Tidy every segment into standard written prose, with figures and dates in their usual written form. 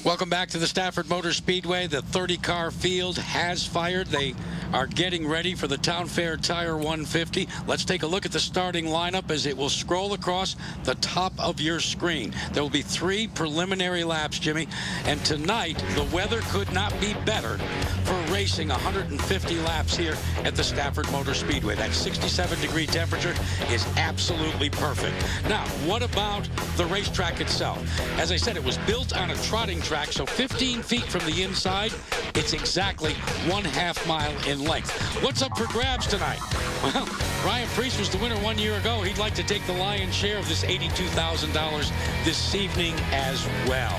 Welcome back to the Stafford Motor Speedway. The 30-car field has fired. They are getting ready for the Town Fair Tire 150. Let's take a look at the starting lineup as it will scroll across the top of your screen. There will be 3 preliminary laps, Jimmy. And tonight, the weather could not be better for racing 150 laps here at the Stafford Motor Speedway. That 67-degree temperature is absolutely perfect. Now, what about the racetrack itself? As I said, it was built on a trotting track, so 15 feet from the inside, it's exactly 1/2 mile in length. What's up for grabs tonight? Well, Ryan Preece was the winner 1 year ago. He'd like to take the lion's share of this $82,000 this evening as well.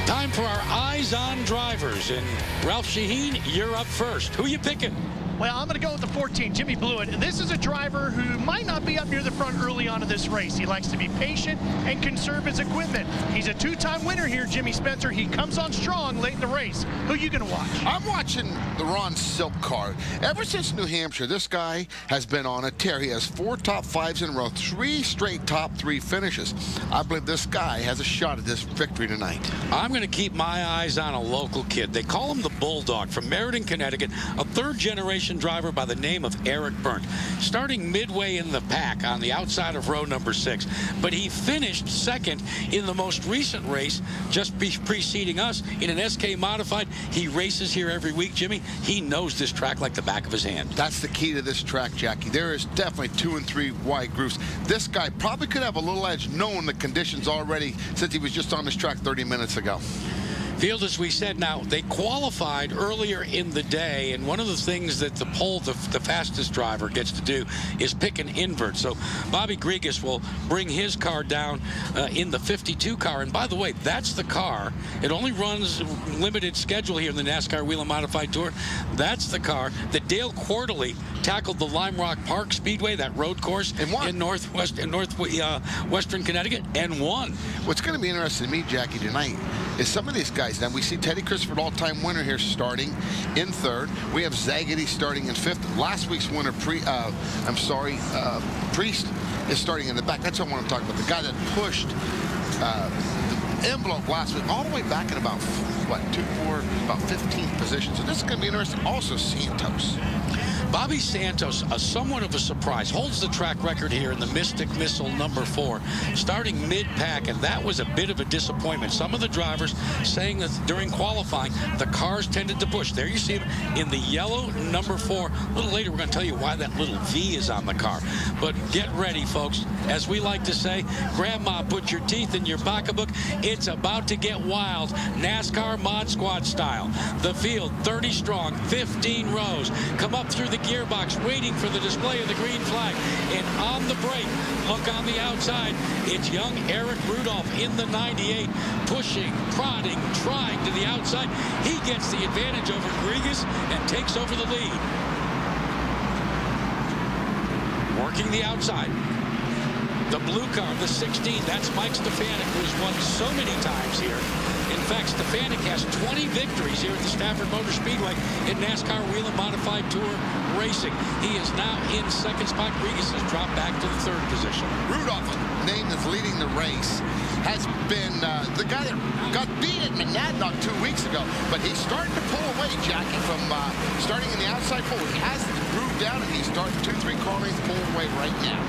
Time for our Eyes on Drivers. And Ralph Shaheen, you're up first. Who you picking? Well, I'm going to go with the 14, Jimmy Blewett. And this is a driver who might not be up near the front early on in this race. He likes to be patient and conserve his equipment. He's a 2-time winner here, Jimmy Spencer. He comes on strong late in the race. Who are you going to watch? I'm watching the Ron Silk car. Ever since New Hampshire, this guy has been on a tear. He has 4 top 5s in a row, 3 straight top 3 finishes. I believe this guy has a shot at this victory tonight. I'm going to keep my eyes on a local kid. They call him the Bulldog from Meriden, Connecticut, a 3rd-generation driver by the name of Eric Berndt, starting midway in the pack on the outside of row number 6. But he finished 2nd in the most recent race, just preceding us in an SK Modified. He races here every week, Jimmy. He knows this track like the back of his hand. That's the key to this track, Jackie. There is definitely 2 and 3 wide grooves. This guy probably could have a little edge knowing the conditions already since he was just on this track 30 minutes ago. Field, as we said, now they qualified earlier in the day, and one of the things that the fastest driver gets to do is pick an invert. So Bobby Grigas will bring his car down in the 52 car. And by the way, that's the car. It only runs limited schedule here in the NASCAR Whelen Modified Tour. That's the car that Dale Quarterly tackled the Lime Rock Park Speedway, that road course in northwestern Connecticut, and won. What's going to be interesting to me, Jackie, tonight is some of these guys. Now we see Teddy Christopher, all-time winner here, starting in 3rd. We have Zaggity starting in 5th. Last week's winner, Priest, is starting in the back. That's what I want to talk about. The guy that pushed the envelope last week all the way back in about, what, 15th position. So this is going to be interesting. Also, Santos. Bobby Santos, somewhat of a surprise, holds the track record here in the Mystic Missile number 4, starting mid-pack, and that was a bit of a disappointment. Some of the drivers saying that during qualifying, the cars tended to push. There you see him in the yellow number 4. A little later, we're going to tell you why that little V is on the car. But get ready, folks. As we like to say, Grandma, put your teeth in your pocketbook. It's about to get wild, NASCAR Mod Squad style. The field, 30 strong, 15 rows, come up through the gearbox, waiting for the display of the green flag. And on the brake, look on the outside, it's young Eric Rudolph in the 98, pushing, prodding, trying to the outside. He gets the advantage over Grigas and takes over the lead. Working the outside. The blue car, the 16, that's Mike Stefanik, who's won so many times here. In fact, Stefanik has 20 victories here at the Stafford Motor Speedway in NASCAR Whelen Modified Tour racing. He is now in 2nd spot. Grigas has dropped back to the 3rd position. Rudolph, name that's leading the race, has been the guy that got beat at Monadnock 2 weeks ago. But he's starting to pull away, Jackie, from starting in the outside pole. He has the groove down, and he's starting 2-3 car lengths pulling away right now.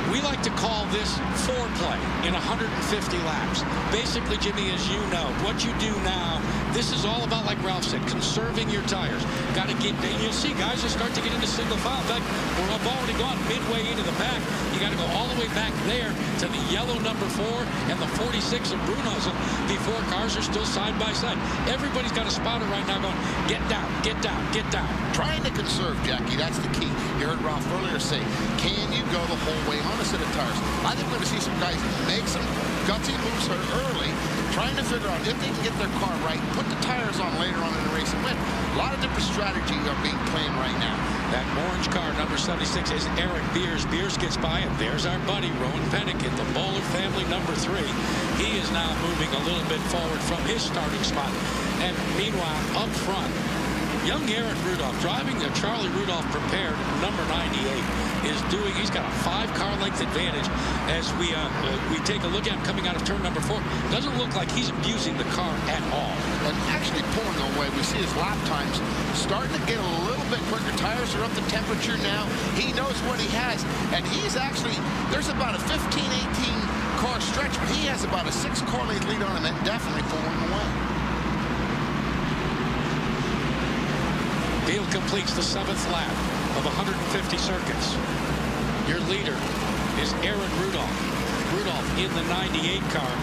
We like to call this foreplay in 150 laps. Basically, Jimmy, as you know, what you do now, this is all about, like Ralph said, conserving your tires. Got to get, you'll see guys will start to get into single file. In fact, we've already gone midway into the pack. You got to go all the way back there to the yellow number 4 and the 46 of Brunhausen before cars are still side by side. Everybody's got a spotter right now going, get down, get down, get down. Trying to conserve, Jackie, that's the key. You heard Ralph earlier say, can you go the whole way on a set of tires? I think we're going to see some guys make some gutsy moves early, trying to figure out if they can get their car right, put the tires on later on in the race and win. A lot of different strategies are being planned right now. That orange car, number 76, is Eric Beers. Beers gets by, and there's our buddy, Rowan Pennick, the Bowler family, number 3. He is now moving a little bit forward from his starting spot. And meanwhile, up front, young Aaron Rudolph, driving a Charlie Rudolph prepared number 98, is doing, he's got a 5-car length advantage as we take a look at him coming out of turn number 4. Doesn't look like he's abusing the car at all. And actually pulling away, we see his lap times starting to get a little bit quicker. Tires are up to temperature now. He knows what he has, and he's actually, there's about a 15, 18 car stretch, but he has about a 6-car length lead on him and definitely pulling away. Field completes the 7th lap of 150 circuits. Your leader is Aaron Rudolph. Rudolph in the 98 car.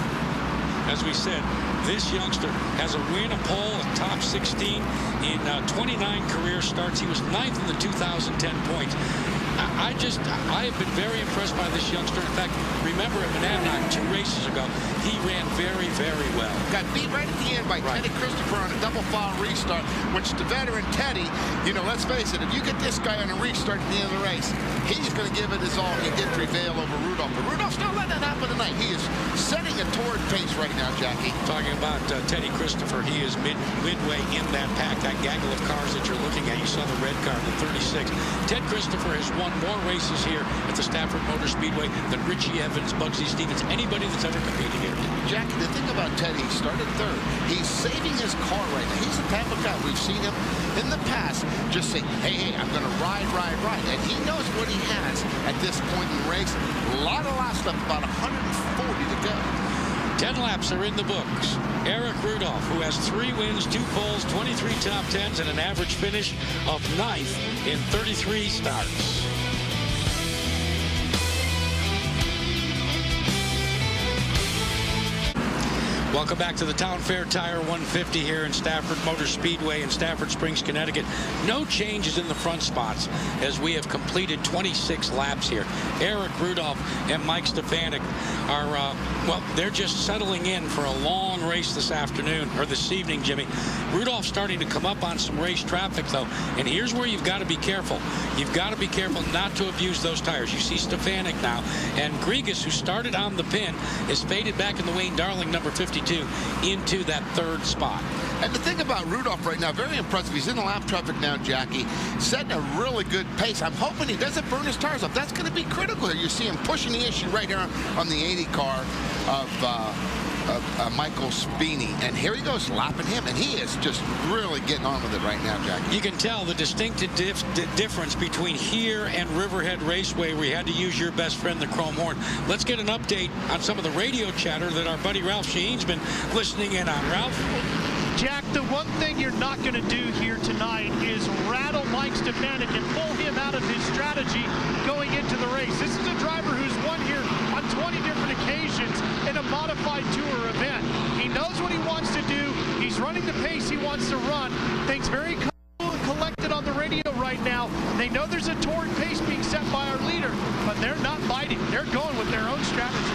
As we said, this youngster has a win, a pole, a top 16 in 29 career starts. He was 9th in the 2010 points. I have been very impressed by this youngster. In fact, remember at Anaheim 2 races ago, he ran very, very well. Got beat right at the end by Teddy Christopher on a double foul restart, which the veteran Teddy, you know, let's face it, if you get this guy on a restart at the end of the race, he's going to give it his all. He did prevail over Rudolph, but Rudolph's not letting that happen tonight. He is setting a torrid pace right now, Jackie. Talking about Teddy Christopher, he is midway in that pack, that gaggle of cars that you're looking at. You saw the red car, the 36. Ted Christopher has won more races here at the Stafford Motor Speedway than Richie Evans, Bugsy Stevens, anybody that's ever competed here. Jackie, the thing about Teddy, he started 3rd. He's saving his car right now. He's the type of guy, we've seen him in the past just say, hey, I'm going to ride. And he knows what he has at this point in the race. A lot of laps left, about 140 to go. 10 laps are in the books. Eric Rudolph, who has 3 wins, 2 poles, 23 top 10s, and an average finish of 9th in 33 starts. Welcome back to the Town Fair Tire 150 here in Stafford Motor Speedway in Stafford Springs, Connecticut. No changes in the front spots as we have completed 26 laps here. Eric Rudolph and Mike Stefanik are, well, they're just settling in for a long race this afternoon, or this evening, Jimmy. Rudolph's starting to come up on some race traffic, though, and here's where you've got to be careful. You've got to be careful not to abuse those tires. You see Stefanik now, and Grigas, who started on the pin, is faded back in the Wayne Darling number 52 into that 3rd spot. And the thing about Rudolph right now, very impressive. He's in the lap traffic now, Jackie, setting a really good pace. I'm hoping he doesn't burn his tires up. That's going to be critical here. You see him pushing the issue right here on the 80 car of Michael Spini. And here he goes, lapping him. And he is just really getting on with it right now, Jackie. You can tell the distinctive difference between here and Riverhead Raceway, where you had to use your best friend, the Chrome Horn. Let's get an update on some of the radio chatter that our buddy Ralph Sheen's been listening in on. Ralph? Jack, the one thing you're not going to do here tonight is rattle Mike Stefanik and pull him out of his strategy going into the race. This is a driver who's won here on 20 different occasions in a modified tour event. He knows what he wants to do. He's running the pace he wants to run. Things very cool and collected on the radio right now. They know there's a torrid pace being set by our leader, but they're not biting. They're going with their own strategy.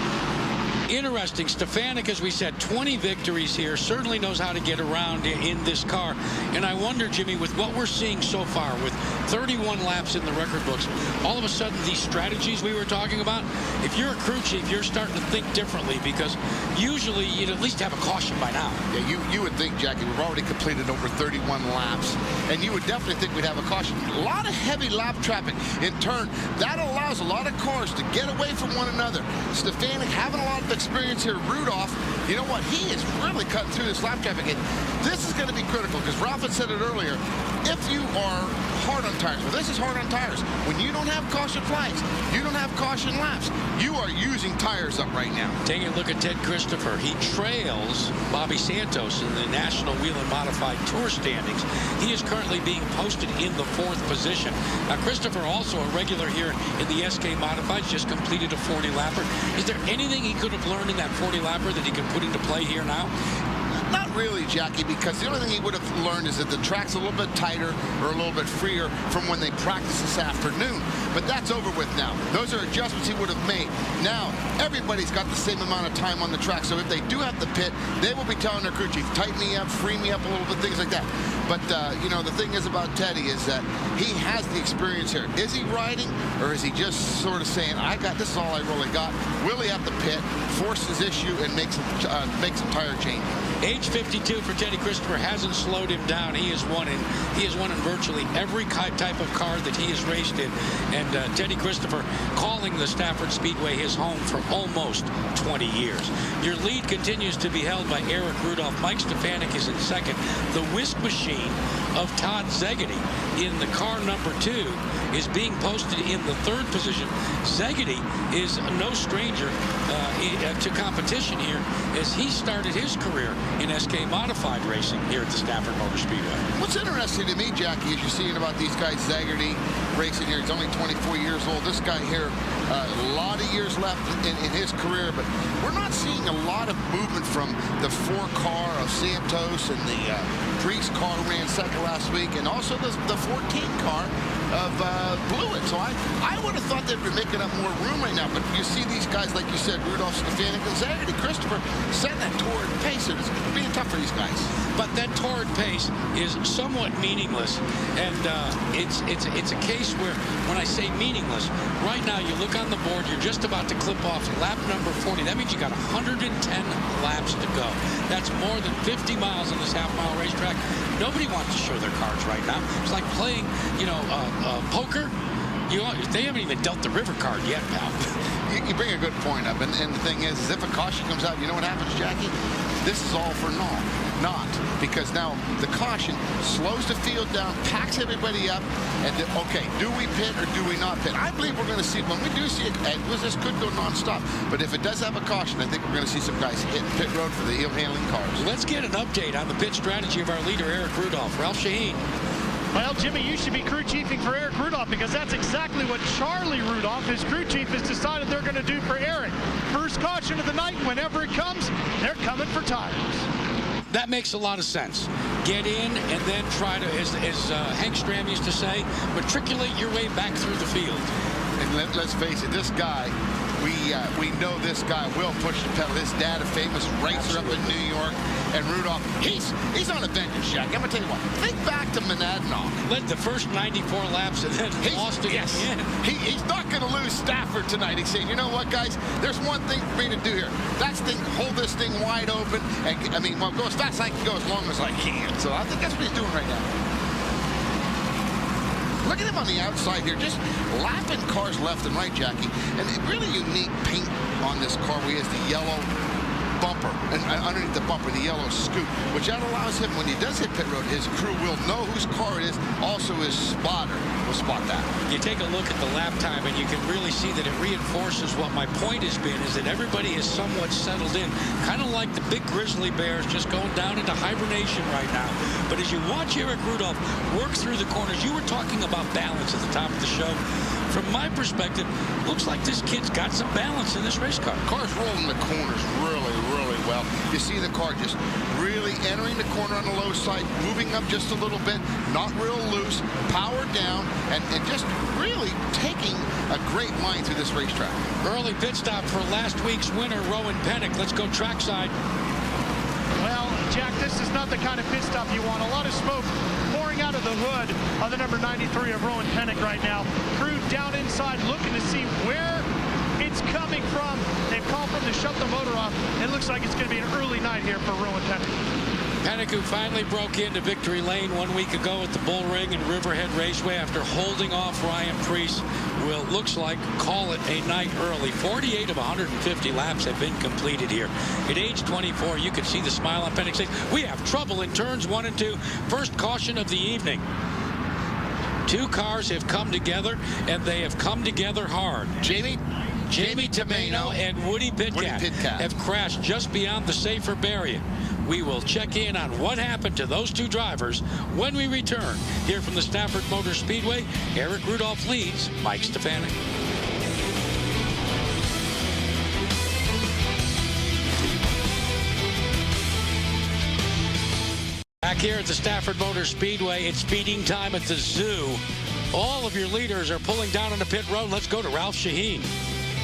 Interesting. Stefanik, as we said, 20 victories here, certainly knows how to get around in this car. And I wonder, Jimmy, with what we're seeing so far, with 31 laps in the record books, all of a sudden these strategies we were talking about, if you're a crew chief, you're starting to think differently, because usually you'd at least have a caution by now. Yeah, you would think, Jackie, we've already completed over 31 laps, and you would definitely think we'd have a caution. A lot of heavy lap traffic in turn. That allows a lot of cars to get away from one another. Stefanik having a lot of experience here. Rudolph, you know what? He is really cutting through this lap traffic, and this is going to be critical, because Ralph had said it earlier. If you are hard on tires, well, this is hard on tires. When you don't have caution flags, you don't have caution laps, you are using tires up right now. Taking a look at Ted Christopher, he trails Bobby Santos in the National Whelen Modified Tour standings. He is currently being posted in the 4th position. Now, Christopher, also a regular here in the SK Modifieds, just completed a 40-lapper. Is there anything he could have learned in that 40-lapper that he can put into play here now? Not really, Jackie, because the only thing he would have learned is that the track's a little bit tighter or a little bit freer from when they practiced this afternoon. But that's over with now. Those are adjustments he would have made. Now, everybody's got the same amount of time on the track, so if they do have to pit, they will be telling their crew chief, tighten me up, free me up a little bit, things like that. But, you know, the thing is about Teddy is that he has the experience here. Is he riding, or is he just sort of saying, this is all I really got? Will he have to pit, force his issue, and make some tire change? age 52 for Teddy Christopher hasn't slowed him down. He has won in virtually every type of car that he has raced in. And Teddy Christopher calling the Stafford Speedway his home for almost 20 years. Your lead continues to be held by Eric Rudolph. Mike Stefanik is in second. The whisk machine of Todd Szegedy in the car number 2 is being posted in the 3rd position. Szegedy is no stranger to competition here, as he started his career in SK Modified racing here at the Stafford Motor Speedway. What's interesting to me, Jackie, is you're seeing about these guys, Szegedy racing here. He's only 24 years old. This guy here, a lot of years left in his career, but we're not seeing a lot of movement from the 4-car of Santos and the Priest car ran second last week, and also the 14 car of Blewett. So I would have thought they'd be making up more room right now, but you see these guys, like you said, Rudolph, Stefanik, and Szegedy. Christopher setting that torrid pace, and it's being tough for these guys. But that torrid pace is somewhat meaningless, and it's a case where, when I say meaningless, right now you look on the board, you're just about to clip off lap number 40. That means you got 110 laps to go. That's more than 50 miles on this half-mile racetrack. Nobody wants to show their cards right now. It's like playing, poker. They haven't even dealt the river card yet, pal. You bring a good point up, and the thing is, if a caution comes out, you know what happens, Jackie? This is all for naught. Not, because now the caution slows the field down, packs everybody up, and okay, do we pit or do we not pit? I believe we're going to see, when we do see it, and this could go nonstop, but if it does have a caution, I think we're going to see some guys hit pit road for the heel-handling cars. Let's get an update on the pit strategy of our leader, Eric Rudolph. Ralph Shaheen. Well, Jimmy, you should be crew chiefing for Eric Rudolph, because that's exactly what Charlie Rudolph, his crew chief, has decided they're going to do for Eric. First caution of the night, whenever it comes, they're coming for tires. That makes a lot of sense. Get in and then try to, as Hank Stram used to say, matriculate your way back through the field. And let's face it, this guy, we know this guy will push the pedal. His dad, a famous racer up in New York, and Rudolph, he's on a vengeance, Jack. I'm going to tell you what, think back to Monadnock. Led the first 94 laps and then lost again. Yes. He's not going to lose Stafford tonight. He's saying, you know what, guys, there's one thing for me to do here. That's hold this thing wide open, and go as fast as I can go, as long as I can. So I think that's what he's doing right now. Look at him on the outside here, just lapping cars left and right, Jackie. And a really unique paint on this car. He has the yellow bumper, and underneath the bumper, the yellow scoop, which that allows him, when he does hit pit road, his crew will know whose car it is. Also, his spotter will spot that. You take a look at the lap time, and you can really see that it reinforces what my point has been, is that everybody is somewhat settled in, kind of like the big grizzly bears just going down into hibernation right now. But as you watch Eric Rudolph work through the corners, you were talking about balance at the top of the show. From my perspective, looks like this kid's got some balance in this race car. Car's rolling the corners really well. You see the car just really entering the corner on the low side, moving up just a little bit, not real loose, powered down, and just really taking a great line through this racetrack. Early pit stop for last week's winner, Rowan Pennick. Let's go trackside. Well, Jack, this is not the kind of pit stop you want. A lot of smoke pouring out of the hood of the number 93 of Rowan Pennick right now. Crew down inside looking to see where it's coming from. They've called for them to shut the motor off. It looks like it's going to be an early night here for Rowan Pennick. Pennick, who finally broke into victory lane 1 week ago at the Bull Ring and Riverhead Raceway after holding off Ryan Preece, will, looks like, call it a night early. 48 of 150 laps have been completed here. At age 24, you can see the smile on Pennick's face. We have trouble in turns 1 and 2. First caution of the evening. Two cars have come together, and they have come together hard. Jamie Tomeno and Woody Pitcat have crashed just beyond the safer barrier. We will check in on what happened to those two drivers when we return. Here from the Stafford Motor Speedway, Eric Rudolph leads, Mike Stefanik. Back here at the Stafford Motor Speedway, it's feeding time at the zoo. All of your leaders are pulling down on the pit road. Let's go to Ralph Shaheen.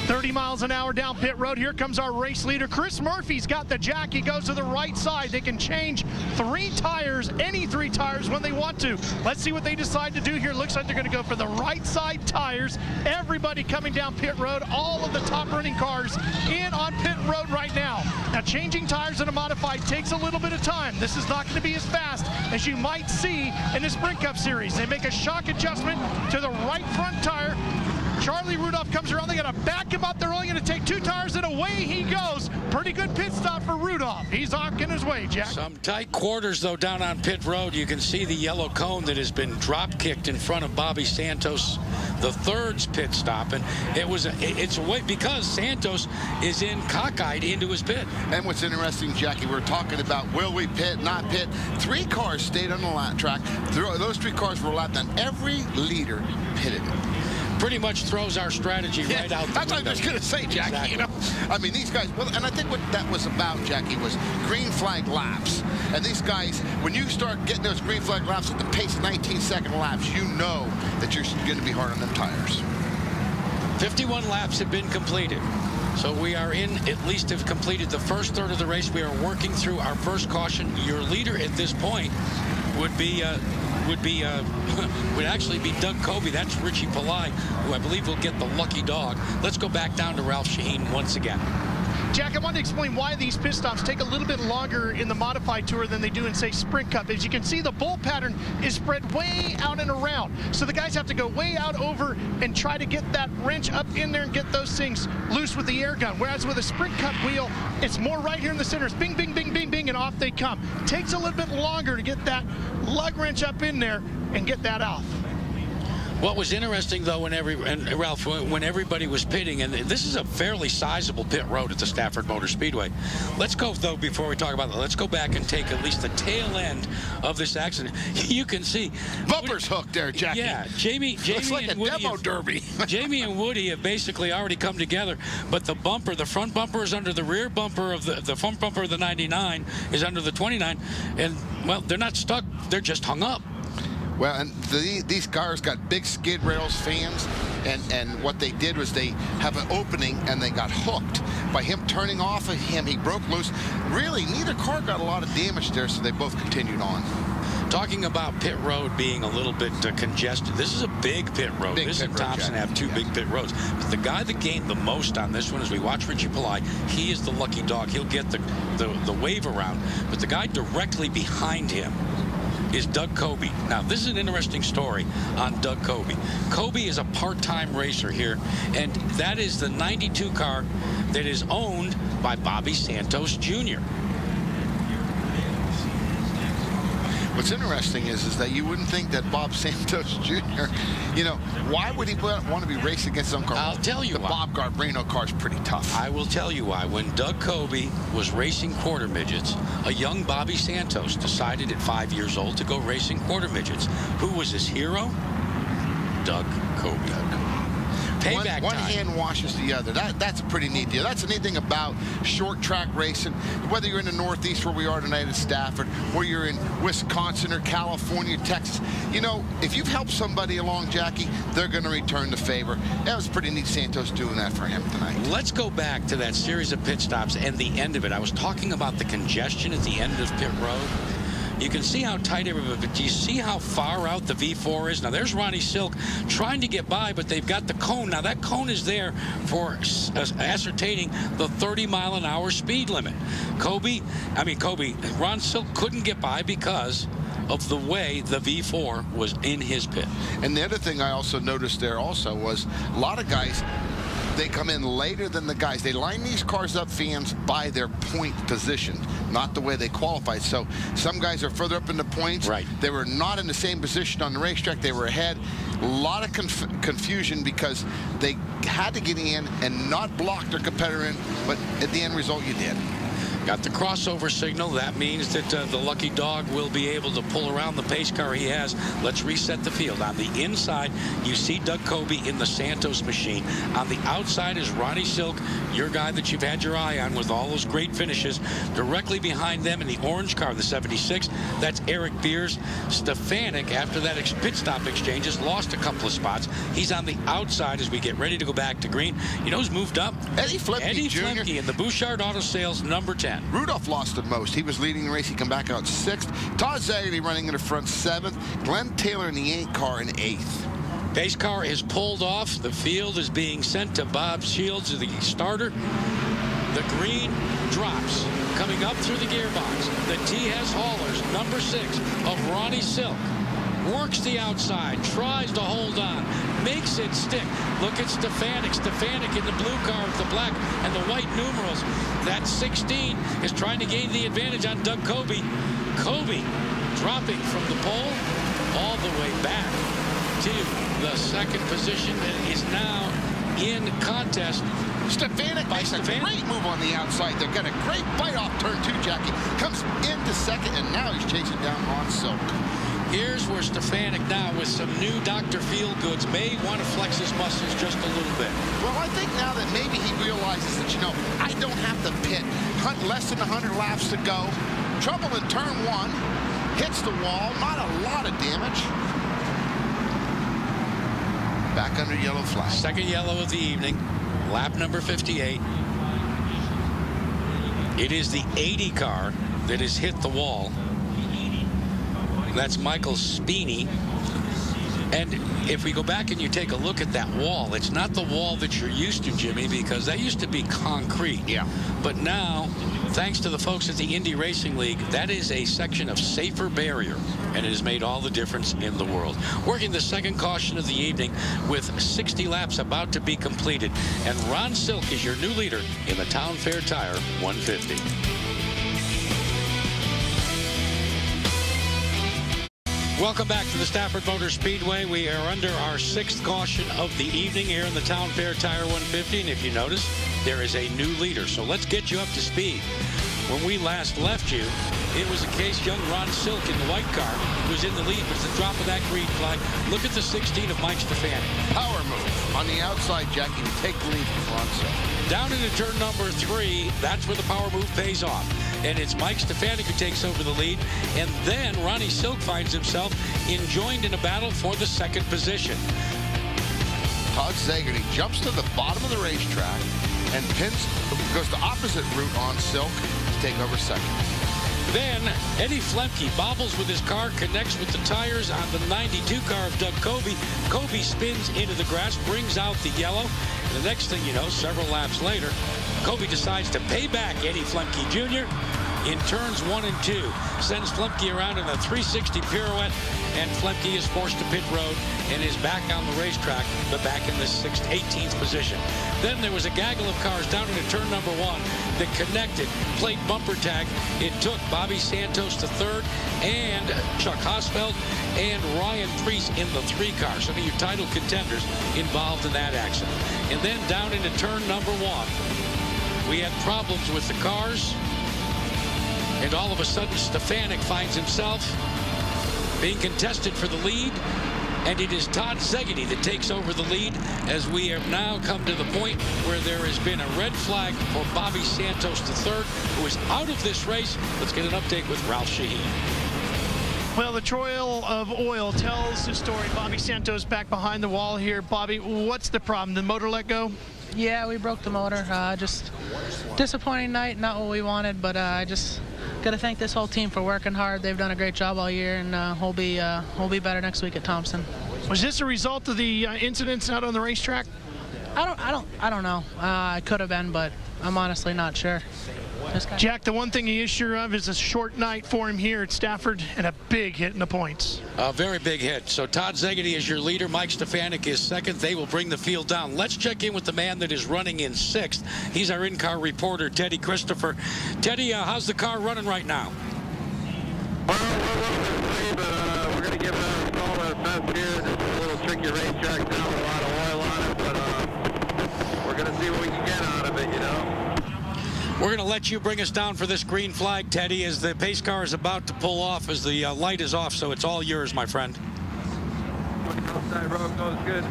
30 miles an hour down pit road. Here comes our race leader. Chris Murphy's got the jack. He goes to the right side. They can change 3 tires, any 3 tires when they want to. Let's see what they decide to do here. Looks like they're going to go for the right side tires. Everybody coming down pit road. All of the top running cars in on pit road right now. Now, changing tires in a modified takes a little bit of time. This is not going to be as fast as you might see in the Sprint Cup Series. They make a shock adjustment to the right front tire. Charlie Rudolph comes around. They got to back him up. They're only going to take 2 tires, and away he goes. Pretty good pit stop for Rudolph. He's on his way, Jack. Some tight quarters, though, down on pit road. You can see the yellow cone that has been drop-kicked in front of Bobby Santos, the third's pit stop. And it's a way because Santos is in cockeyed into his pit. And what's interesting, Jackie, we're talking about will we pit, not pit. 3 cars stayed on the lap track. Those 3 cars were lapped, and every leader pitted. Pretty much throws our strategy right out the That's window. what I was going to say, Jackie. Exactly. You know, I mean, these guys, well, and I think what that was about, Jackie, was green flag laps. And these guys, when you start getting those green flag laps at the pace of 19-second laps, you know that you're going to be hard on them tires. 51 laps have been completed. So we are at least have completed the first third of the race. We are working through our first caution. Your leader at this point would actually be Doug Kobe. That's Richie Pillai, who I believe will get the lucky dog. Let's go back down to Ralph Shaheen once again. Jack, I want to explain why these pit stops take a little bit longer in the Modified Tour than they do in, say, Sprint Cup. As you can see, the bowl pattern is spread way out and around. So the guys have to go way out over and try to get that wrench up in there and get those things loose with the air gun. Whereas with a Sprint Cup wheel, it's more right here in the center. It's bing, bing, bing, bing, bing, and off they come. Takes a little bit longer to get that lug wrench up in there and get that off. What was interesting, though, Ralph, when everybody was pitting, and this is a fairly sizable pit road at the Stafford Motor Speedway. Let's go, though, before we talk about that, let's go back and take at least the tail end of this accident. You can see Bumper's hooked there, Jackie. Yeah, Jamie looks like and a Woody demo derby. Jamie and Woody have basically already come together, but the front bumper is under the rear bumper of the front bumper of the 99 is under the 29, and well, they're not stuck; they're just hung up. Well, and these cars got big skid rails, fans, and what they did was they have an opening and they got hooked. By him turning off of him, he broke loose. Really, neither car got a lot of damage there, so they both continued on. Talking about pit road being a little bit congested, this is a big pit road. This and Thompson have 2 big pit roads. But the guy that gained the most on this one, as we watch Richie Pillai, he is the lucky dog. He'll get the wave around. But the guy directly behind him is Doug Kobe. Now, this is an interesting story on Doug Kobe. Kobe is a part-time racer here, and that is the 92 car that is owned by Bobby Santos Jr. What's interesting is that you wouldn't think that Bob Santos Jr., you know, why would he want to be racing against some car? I'll tell you why. The Bob Garbrino car's pretty tough. I will tell you why. When Doug Kobe was racing quarter midgets, a young Bobby Santos decided at 5 years old to go racing quarter midgets. Who was his hero? Doug Kobe. Payback one time. hand washes the other. That's a pretty neat deal. That's the neat thing about short track racing. Whether you're in the Northeast where we are tonight at Stafford, or you're in Wisconsin or California, Texas, you know, if you've helped somebody along, Jackie, they're going to return the favor. That was pretty neat, Santos doing that for him tonight. Let's go back to that series of pit stops and the end of it. I was talking about the congestion at the end of pit road. You can see how tight everybody, but do you see how far out the V4 is? Now, there's Ronnie Silk trying to get by, but they've got the cone. Now, that cone is there for ascertaining the 30-mile-an-hour speed limit. Ron Silk couldn't get by because of the way the V4 was in his pit. And the other thing I also noticed there also was a lot of guys, they come in later than the guys. They line these cars up, fans, by their point position, not the way they qualified. So some guys are further up in the points. Right. They were not in the same position on the racetrack. They were ahead. A lot of confusion because they had to get in and not block their competitor in, but at the end result, you did. Got the crossover signal. That means that the lucky dog will be able to pull around the pace car he has. Let's reset the field. On the inside, you see Doug Kobe in the Santos machine. On the outside is Ronnie Silk, your guy that you've had your eye on with all those great finishes. Directly behind them in the orange car, the 76, that's Eric Beers. Stefanik, after that pit stop exchange, has lost a couple of spots. He's on the outside as we get ready to go back to green. You know who's moved up? Eddie Flemke Jr. Flemke in the Bouchard Auto Sales number 10. Rudolph lost the most. He was leading the race. He come back out 6th. Todd Zagerty running in the front 7th. Glenn Taylor in the 8 car in 8th. Pace car is pulled off. The field is being sent to Bob Shields, the starter. The green drops. Coming up through the gearbox, the TS Haulers, number 6 of Ronnie Silk. Works the outside, tries to hold on, makes it stick. Look at Stefanik. Stefanik in the blue car with the black and the white numerals. That 16 is trying to gain the advantage on Doug Coby. Coby dropping from the pole all the way back to the second position and is now in contest. Stefanik makes a great move on the outside. They've got a great bite off turn 2, Jackie. Comes into second, and now he's chasing down Ron Silk. Here's where Stefanik now, with some new Dr. Feelgoods, may want to flex his muscles just a little bit. Well, I think now that maybe he realizes that, you know, I don't have to pit. Hunt less than 100 laps to go. Trouble in turn 1. Hits the wall. Not a lot of damage. Back under yellow flag. Second yellow of the evening. Lap number 58. It is the 80 car that has hit the wall. That's Michael Spini. And if we go back and you take a look at that wall, it's not the wall that you're used to, Jimmy, because that used to be concrete. Yeah. But now, thanks to the folks at the Indy Racing League, that is a section of safer barrier, and it has made all the difference in the world. Working the second caution of the evening with 60 laps about to be completed. And Ron Silk is your new leader in the Town Fair Tire 150. Welcome back to the Stafford Motor Speedway. We are under our 6th caution of the evening here in the Town Fair Tire 150. And if you notice, there is a new leader. So let's get you up to speed. When we last left you, it was a case young Ron Silk in the white car was in the lead, but it's the drop of that green flag. Look at the 16 of Mike Stefanik. Power move on the outside, Jackie, to take the lead from Ron Silk. Down into turn number 3, that's where the power move pays off. And it's Mike Stefanik who takes over the lead. And then Ronnie Silk finds himself joined in a battle for the second position. Todd Zagerty jumps to the bottom of the racetrack and goes the opposite route on Silk to take over second. Then Eddie Flemke bobbles with his car, connects with the tires on the 92 car of Doug Coby. Coby spins into the grass, brings out the yellow. And the next thing you know, several laps later, Coby decides to pay back Eddie Flemke Jr. in turns 1 and 2. Sends Flemke around in a 360 pirouette, and Flemke is forced to pit road and is back on the racetrack, but back in the 18th position. Then there was a gaggle of cars down into turn number 1 that connected, played bumper tag. It took Bobby Santos to 3rd and Chuck Hosfeld and Ryan Preece in the 3 car. Some of your title contenders involved in that accident. And then down into turn number 1, we had problems with the cars. And all of a sudden, Stefanik finds himself being contested for the lead. And it is Todd Zagerty that takes over the lead as we have now come to the point where there has been a red flag for Bobby Santos III, who is out of this race. Let's get an update with Ralph Shaheen. Well, the trail of oil tells the story. Bobby Santos back behind the wall here. Bobby, what's the problem? Did the motor let go? Yeah, we broke the motor. Just disappointing night, not what we wanted, but I just got to thank this whole team for working hard. They've done a great job all year, and we'll be better next week at Thompson. Was this a result of the incidents out on the racetrack? I don't know. I could have been, but I'm honestly not sure. Jack, the one thing he is sure of is a short night for him here at Stafford and a big hit in the points. A very big hit. So Todd Zagerty is your leader. Mike Stefanik is second. They will bring the field down. Let's check in with the man that is running in 6th. He's our in-car reporter, Teddy Christopher. Teddy, how's the car running right now? Well, we're going to give it all our best here. It's a little tricky racetrack now with a lot of oil on it, but we're going to see what we can get out of it, you know. We're going to let you bring us down for this green flag, Teddy, as the pace car is about to pull off, as the light is off, so it's all yours, my friend. Outside road goes good.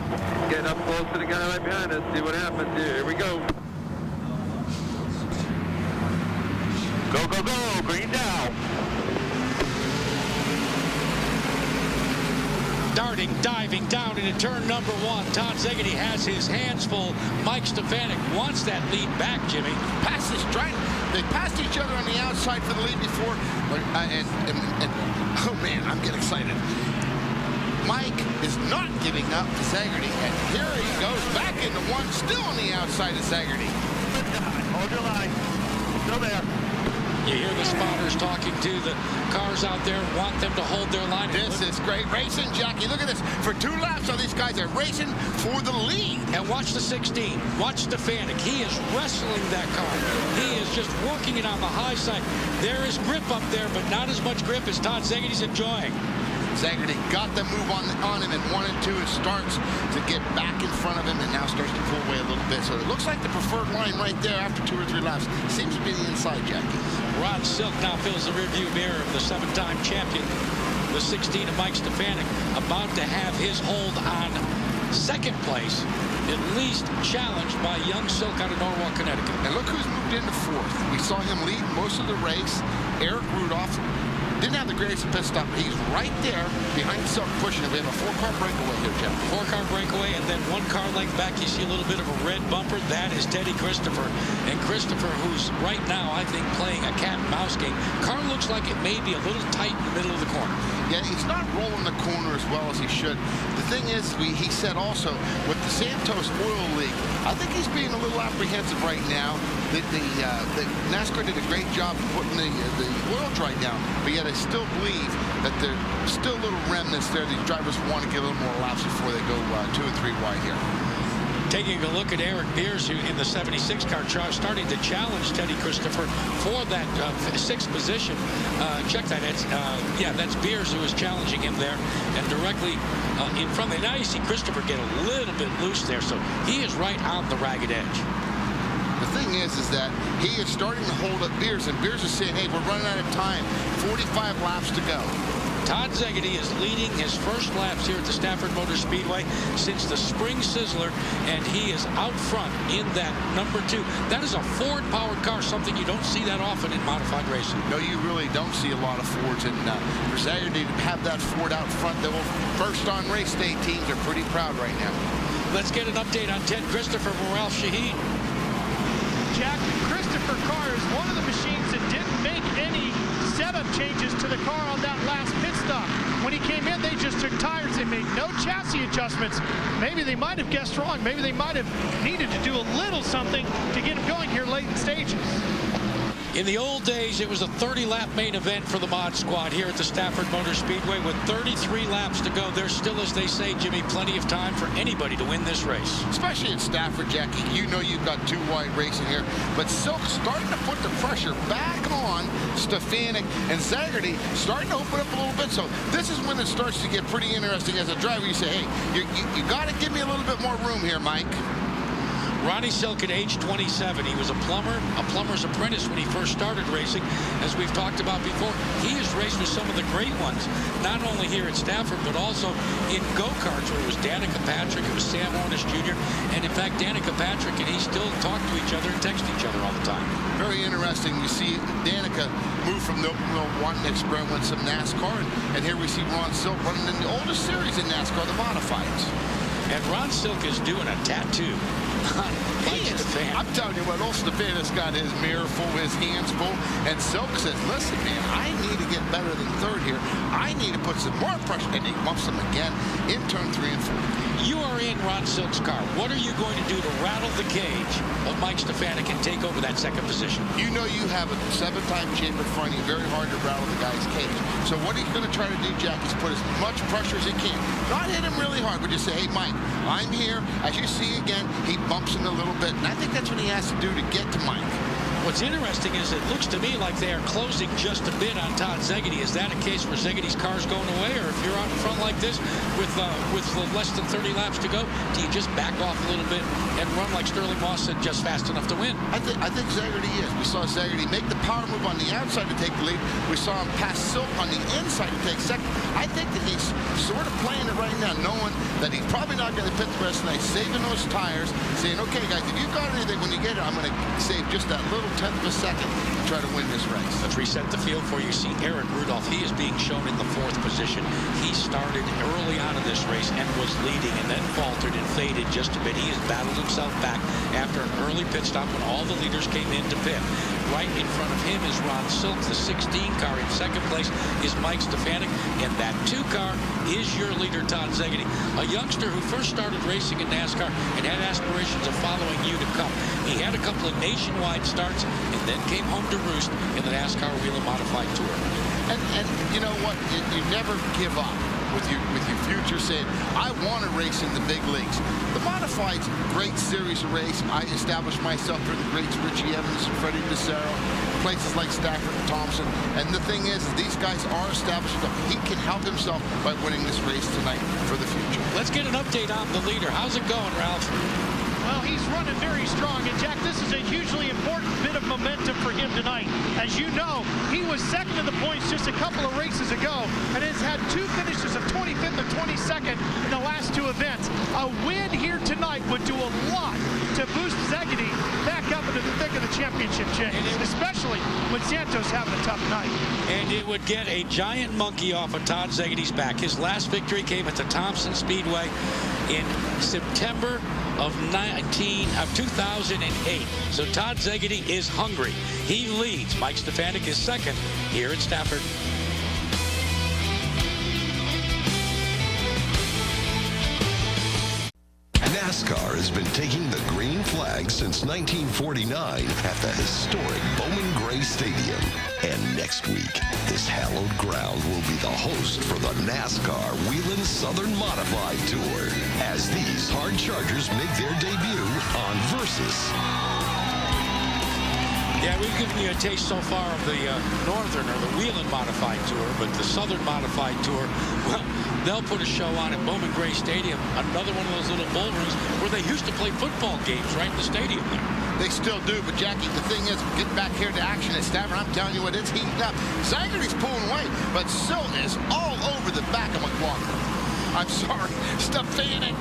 Getting up close to the guy right behind us. See what happens here. Here we go. Go, go, go. Green down. Darting, diving down into turn number 1. Todd Zagerty has his hands full. Mike Stefanik wants that lead back, Jimmy. They passed each other on the outside for the lead before. Oh, man, I'm getting excited. Mike is not giving up to Zagerty. And here he goes back into 1, still on the outside of Zagerty. Hold your line. Still there. You hear the spotters talking to the cars out there, want them to hold their line. This is great racing, Jackie. Look at this. For 2 laps, all these guys are racing for the lead. And watch the 16. Watch Stefanik. He is wrestling that car. He is just working it on the high side. There is grip up there, but not as much grip as Todd Zegedy's enjoying. Zegerty got the move on him in 1 and 2 and starts to get back in front of him and now starts to pull away a little bit. So it looks like the preferred line right there after 2 or 3 laps seems to be the inside, Jackie. Ron Silk now fills the rearview mirror of the 7-time champion, the 16 of Mike Stefanik, about to have his hold on second place, at least challenged by young Silk out of Norwalk, Connecticut. And look who's moved into 4th. We saw him lead most of the race. Eric Rudolph didn't have the greatest pit stop, but he's right there behind Silk pushing it. We have a 4-car breakaway here, Jeff. 4-car breakaway, and then 1 car length back, you see a little bit of a red bumper. That is Teddy Christopher. And Christopher, who's right now, I think, playing a cat and mouse game. Car looks like it may be a little tight in the middle of the corner. Yeah, he's not rolling the corner as well as he should. The thing is, he said also, with the Santos oil leak, I think he's being a little apprehensive right now. The NASCAR did a great job of putting the oil dry down, but yet I still believe that there's still little remnants there. These drivers want to get a little more laps before they go 2 and 3 wide here. Taking a look at Eric Beers, who in the 76 car starting to challenge Teddy Christopher for that 6th position. Check that. That's Beers who is challenging him there, and directly in front of him. Now you see Christopher get a little bit loose there, so he is right on the ragged edge. The thing is that he is starting to hold up Beers, and Beers is saying, hey, we're running out of time. 45 laps to go. Todd Zegedy is leading his first laps here at the Stafford Motor Speedway since the spring sizzler, and he is out front in that number 2. That is a Ford-powered car, something you don't see that often in modified racing. No, you really don't see a lot of Fords, and for Zegedy to have that Ford out front, the first on race day teams are pretty proud right now. Let's get an update on Ted Christopher from Ralph Shaheen. Jack, the Christopher car is one of the machines that didn't make any setup changes to the car on that last pit stop. When he came in, they just took tires. They made no chassis adjustments. Maybe they might have guessed wrong. Maybe they might have needed to do a little something to get him going here late in stages. In the old days, it was a 30-lap main event for the Mod Squad here at the Stafford Motor Speedway. With 33 laps to go, there's still, as they say, Jimmy, plenty of time for anybody to win this race. Especially in Stafford, Jackie. You know you've got 2 wide racing here. But Silk starting to put the pressure back on Stefanik, and Zegerty starting to open up a little bit. So this is when it starts to get pretty interesting as a driver. You say, hey, you got to give me a little bit more room here, Mike. Ronnie Silk at age 27. He was a plumber's apprentice when he first started racing. As we've talked about before, he has raced with some of the great ones, not only here at Stafford, but also in go-karts, where it was Danica Patrick, it was Sam Hornish Jr., and in fact, Danica Patrick and he still talk to each other and text each other all the time. Very interesting. You see Danica move from the wanting to experiment with some NASCAR, and here we see Ron Silk running in the oldest series in NASCAR, the Modifieds. And Ron Silk is doing a tattoo. I'm telling you what, old Stefanik's got his mirror full, his hands full, and Silk says, listen, man, I need to get better than 3rd here. I need to put some more pressure, and he bumps him again in turn 3 and 4. You are in Ron Silk's car. What are you going to do to rattle the cage of Mike Stefanik and take over that 2nd position? You know you have a 7-time champ in front of you. Very hard to rattle the guy's cage. So what he's going to try to do, Jack, is put as much pressure as he can. Not hit him really hard, but just say, hey, Mike, I'm here. As you see again, he bumps him a little bit, and I think that's what he has to do to get to Mike. What's interesting is it looks to me like they are closing just a bit on Todd Zegedy. Is that a case where Zegedy's car's going away, or if you're out in front like this with less than 30 laps to go, do you just back off a little bit and run like Sterling Moss said, just fast enough to win? I think Zegedy is. We saw Zegedy make the power move on the outside to take the lead. We saw him pass Silk on the inside to take 2nd. I think that he's sort of playing it right now, knowing that he's probably not going to pit the rest of the night, saving those tires, saying, okay, guys, if you've got anything when you get it, I'm going to save just that little 1/10 of a second to try to win this race. Let's reset the field for you. See Eric Rudolph. He is being shown in the 4th position. He started early on in this race and was leading, and then faltered and faded just a bit. He has battled himself back after an early pit stop when all the leaders came in to pit. Right in front of him is Ron Silk, the 16 car. In second place is Mike Stefanik. And that 2 car is your leader, Todd Szegedy, a youngster who first started racing in NASCAR and had aspirations of following you to come. He had a couple of nationwide starts and then came home to roost in the NASCAR Whelen Modified Tour. And you know what? You never give up with your future saying, I want to race in the big leagues. The Modified's a great series of race. I established myself through the greats Richie Evans, Freddie Becerra, places like Stafford and Thompson. And the thing is, these guys are established. He can help himself by winning this race tonight for the future. Let's get an update on the leader. How's it going, Ralph? Well, he's running very strong. And, Jack, this is a hugely important bit of momentum for him tonight. As you know, he was second in the points just a couple of races ago and has had 2 finishes of 25th and 22nd in the last 2 events. A win here tonight would do a lot to boost Szegedy back up into the thick of the championship chase, especially when Santos having a tough night. And it would get a giant monkey off of Todd Zegedy's back. His last victory came at the Stafford Speedway in September of 2008. So Todd Szegedy is hungry. He leads. Mike Stefanik is second here at Stafford. NASCAR has been taking the green flag since 1949 at the historic Bowman Gray Stadium. And next week, this hallowed ground will be the host for the NASCAR Whelen Southern Modified Tour as these hard chargers make their debut on Versus. Yeah, we've given you a taste so far of the Northern or the Whelen Modified Tour, but the Southern Modified Tour, well, they'll put a show on at Bowman Gray Stadium, another one of those little bull rings where they used to play football games right in the stadium there. They still do, but Jackie, the thing is, get back here to action at Stafford. I'm telling you what, it's heating up. Zagerty's pulling away, but Silk is all over the back of McLaughlin. I'm sorry, Stefanik.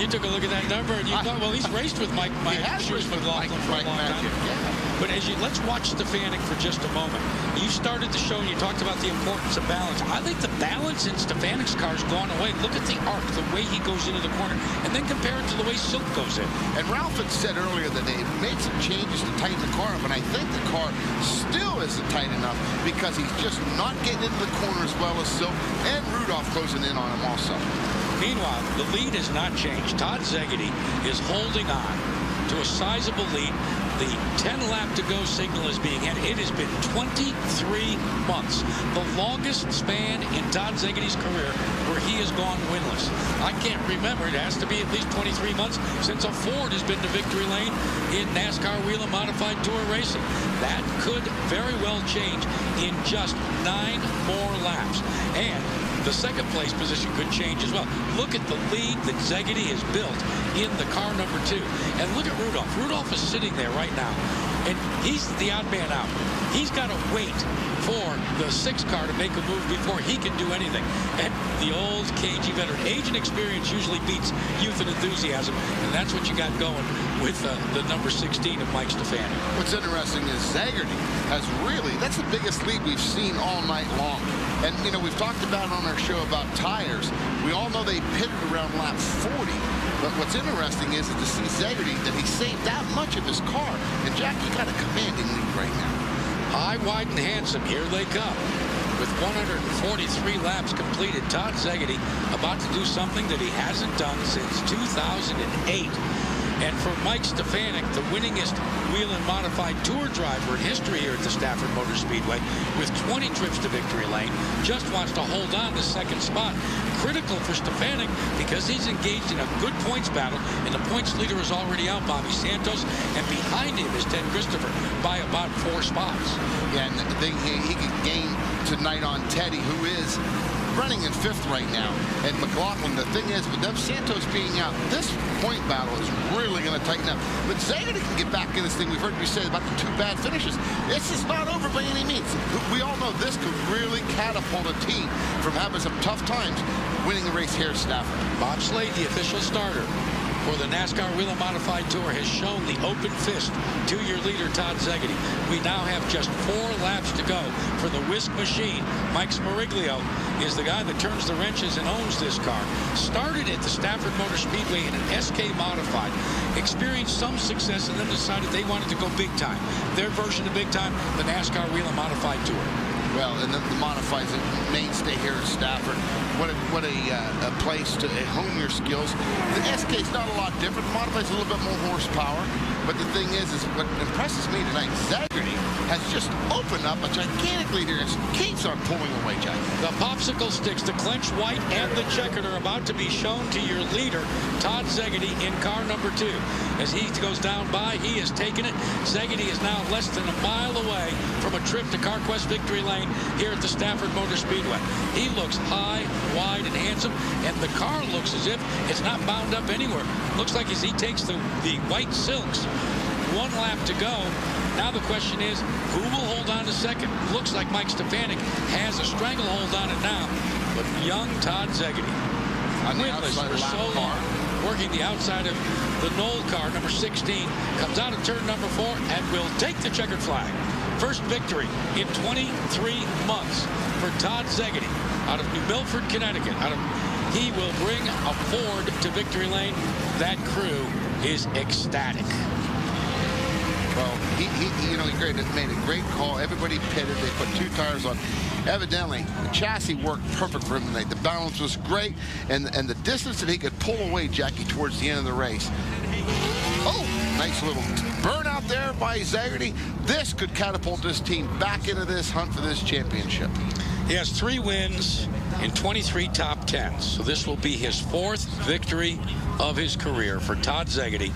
You took a look at that number and you thought, well, he's raced with Mike McLaughlin for a long time. Yeah. But let's watch Stefanik for just a moment. You started the show and you talked about the importance of balance. I think the balance in Stefanik's car has gone away. Look at the arc, the way he goes into the corner, and then compare it to the way Silk goes in. And Ralph had said earlier that they made some changes to tighten the car up, and I think the car still isn't tight enough because he's just not getting into the corner as well as Silk, and Rudolph closing in on him also. Meanwhile, the lead has not changed. Todd Szegedy is holding on to a sizable lead. The 10-lap-to-go signal is being handed. It has been 23 months, the longest span in Todd Zegedy's career where he has gone winless. I can't remember. It has to be at least 23 months since a Ford has been to victory lane in NASCAR Whelen Modified Tour racing. That could very well change in just 9 more laps. And the second place position could change as well. Look at the lead that Szegedy has built in the car number 2. And look at Rudolph. Rudolph is sitting there right now, and he's the odd man out. He's got to wait for the 6 car to make a move before he can do anything. And the old cagey veteran. Age and experience usually beats youth and enthusiasm, and that's what you got going with the number 16 of Mike Stefanik. What's interesting is Szegedy has really, that's the biggest lead we've seen all night long. And, you know, we've talked about on our show about tires. We all know they pitted around lap 40. But what's interesting is to see Szegedy that he saved that much of his car. And Jackie got a commanding lead right now. High, wide, and handsome. Here they come. With 143 laps completed, Todd Szegedy about to do something that he hasn't done since 2008. And for Mike Stefanik, the winningest Whelen Modified Tour driver in history here at the Stafford Motor Speedway, with 20 trips to victory lane, just wants to hold on to second spot. Critical for Stefanik because he's engaged in a good points battle, and the points leader is already out, Bobby Santos, and behind him is Ted Christopher by about 4 spots. Yeah, and he could gain tonight on Teddy, who is running in 5th right now. And McLaughlin, the thing is, with them Santos being out, this point battle is really going to tighten up. But Szegedy can get back in this thing. We've heard you say about the 2 bad finishes. This is not over by any means. We all know this could really catapult a team from having some tough times winning the race here at Stafford. Bob Slade, the official starter for the NASCAR Whelen Modified Tour, has shown the open fist to your leader, Todd Szegedy. We now have just 4 laps to go for the Whisk Machine. Mike Smariglio is the guy that turns the wrenches and owns this car. Started at the Stafford Motor Speedway in an SK Modified, experienced some success, and then decided they wanted to go big time. Their version of big time, the NASCAR Whelen Modified Tour. Well, and the Modified's a mainstay here at Stafford. What a place to hone your skills. The SK's not a lot different. The Modified's a little bit more horsepower. But the thing is what impresses me tonight, Zaggerty has just opened up a gigantic lead here and keeps on pulling away, Jack. The popsicle sticks, the clinch white and the checkered are about to be shown to your leader, Todd Zaggerty, in car number 2. As he goes down by, he has taken it. Zaggerty is now less than a mile away from a trip to CarQuest Victory Lane here at the Stafford Motor Speedway. He looks high, wide, and handsome, and the car looks as if it's not bound up anywhere. Looks like as he takes the white silks. 1 lap to go. Now the question is, who will hold on to second? Looks like Mike Stefanik has a stranglehold on it now, but young Todd Zaggerty, winless for so long, working the outside of the Knoll car, number 16, comes out of turn number 4 and will take the checkered flag. First victory in 23 months for Todd Zaggerty out of New Milford, Connecticut. He will bring a Ford to victory lane. That crew is ecstatic. Well, he made a great call. Everybody pitted. They put 2 tires on. Evidently, the chassis worked perfect for him tonight. The balance was great, and the distance that he could pull away, Jackie, towards the end of the race. Oh, nice little burnout there by Zaggerty. This could catapult this team back into this hunt for this championship. He has 3 wins in 23 top 10s, so this will be his 4th victory of his career for Todd Zaggerty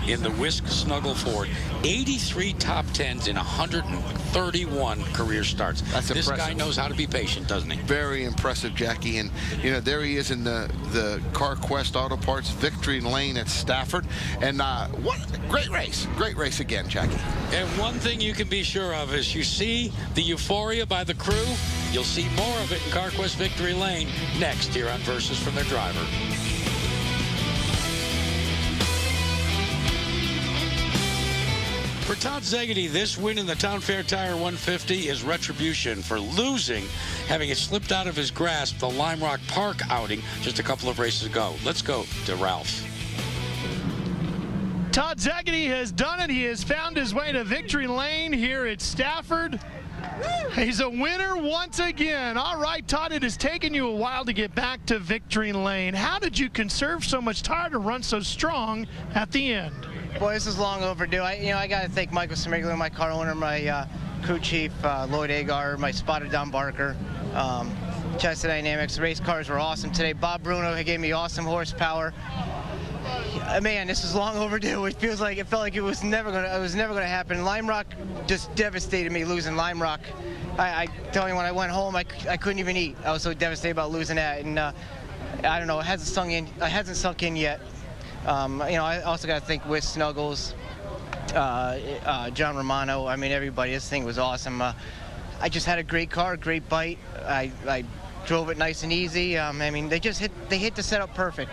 in the Whisk Snuggle Ford. 83 top 10s in 131 career starts. That's this impressive. guy knows how to be patient, doesn't he? Very impressive, Jackie. And, there he is in the CarQuest Auto Parts Victory Lane at Stafford. And what great race. Great race again, Jackie. And one thing you can be sure of is you see the euphoria by the crew. You'll see more of it in CarQuest Victory Lane next here on Versus from their driver. For Todd Zaggerty, this win in the Town Fair Tire 150 is retribution for losing, having it slipped out of his grasp the Lime Rock Park outing just a couple of races ago. Let's go to Ralph. Todd Zaggerty has done it. He has found his way to victory lane here at Stafford. He's a winner once again. All right, Todd, it has taken you a while to get back to victory lane. How did you conserve so much tire to run so strong at the end? Boy, this is long overdue. I got to thank Michael Smariglio, my car owner, my crew chief, Lloyd Agar, my spotter, Don Barker, Chester Dynamics. The race cars were awesome today. Bob Bruno, he gave me awesome horsepower. Man, this is long overdue. It felt like it was never gonna happen. Lime Rock just devastated me, losing Lime Rock. I tell you, when I went home, I couldn't even eat. I was so devastated about losing that, and I don't know, it hasn't sunk in yet. I also got to thank Whisk Snuggles, John Romano. I mean, everybody. This thing was awesome. I just had a great car, great bite. I drove it nice and easy. I mean, they hit the setup perfect.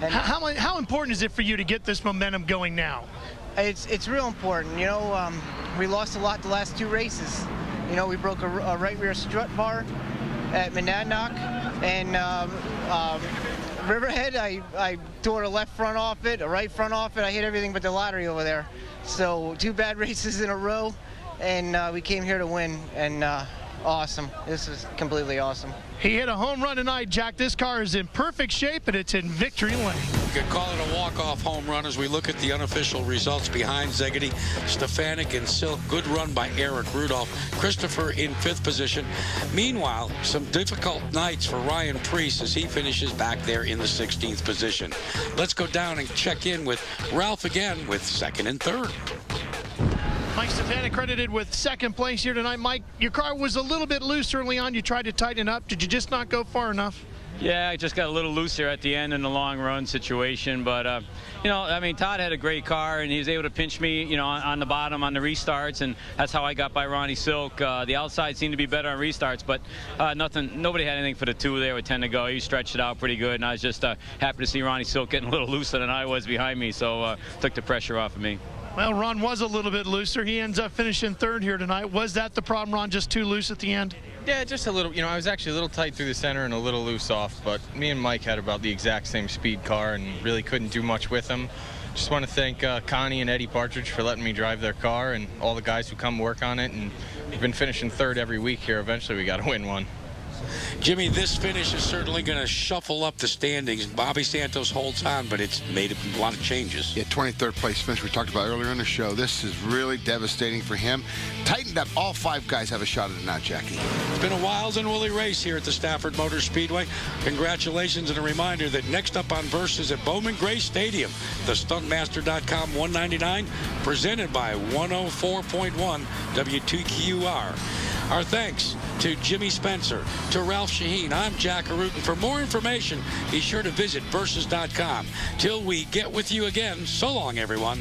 And how important is it for you to get this momentum going now? It's real important. We lost a lot the last 2 races. We broke a right rear strut bar at Monadnock, and Riverhead, I tore a left front off it, a right front off it. I hit everything but the lottery over there. So 2 bad races in a row, and we came here to win, and awesome. This is completely awesome. He hit a home run tonight, Jack. This car is in perfect shape, and it's in victory lane. We could call it a walk-off home run as we look at the unofficial results behind Zaggerty, Stefanik, and Silk. Good run by Eric Rudolph. Christopher in 5th position. Meanwhile, some difficult nights for Ryan Preece as he finishes back there in the 16th position. Let's go down and check in with Ralph again with 2nd and 3rd. Mike Stefanik credited with 2nd place here tonight. Mike, your car was a little bit loose early on. You tried to tighten it up. Did you just not go far enough? Yeah, I just got a little looser at the end in the long run situation. But, I mean, Todd had a great car, and he was able to pinch me, on the bottom on the restarts, and that's how I got by Ronnie Silk. The outside seemed to be better on restarts, but nobody had anything for the 2 there with 10 to go. He stretched it out pretty good, and I was just happy to see Ronnie Silk getting a little looser than I was behind me, so took the pressure off of me. Well, Ron was a little bit looser. He ends up finishing third here tonight. Was that the problem, Ron, just too loose at the end? Yeah, just a little. I was actually a little tight through the center and a little loose off, but me and Mike had about the exact same speed car and really couldn't do much with him. Just want to thank Connie and Eddie Partridge for letting me drive their car and all the guys who come work on it. And we've been finishing third every week here. Eventually, we got to win one. Jimmy, this finish is certainly going to shuffle up the standings. Bobby Santos holds on, but it's made a lot of changes. Yeah, 23rd place finish we talked about earlier in the show. This is really devastating for him. Tightened up. All 5 guys have a shot at it now, Jackie. It's been a wild and woolly race here at the Stafford Motor Speedway. Congratulations, and a reminder that next up on Versus at Bowman Gray Stadium, the Stuntmaster.com 199, presented by 104.1 WTQR. Our thanks to Jimmy Spencer, to Ralph Shaheen. I'm Jack Arutin. For more information, be sure to visit Versus.com. Till we get with you again, so long, everyone.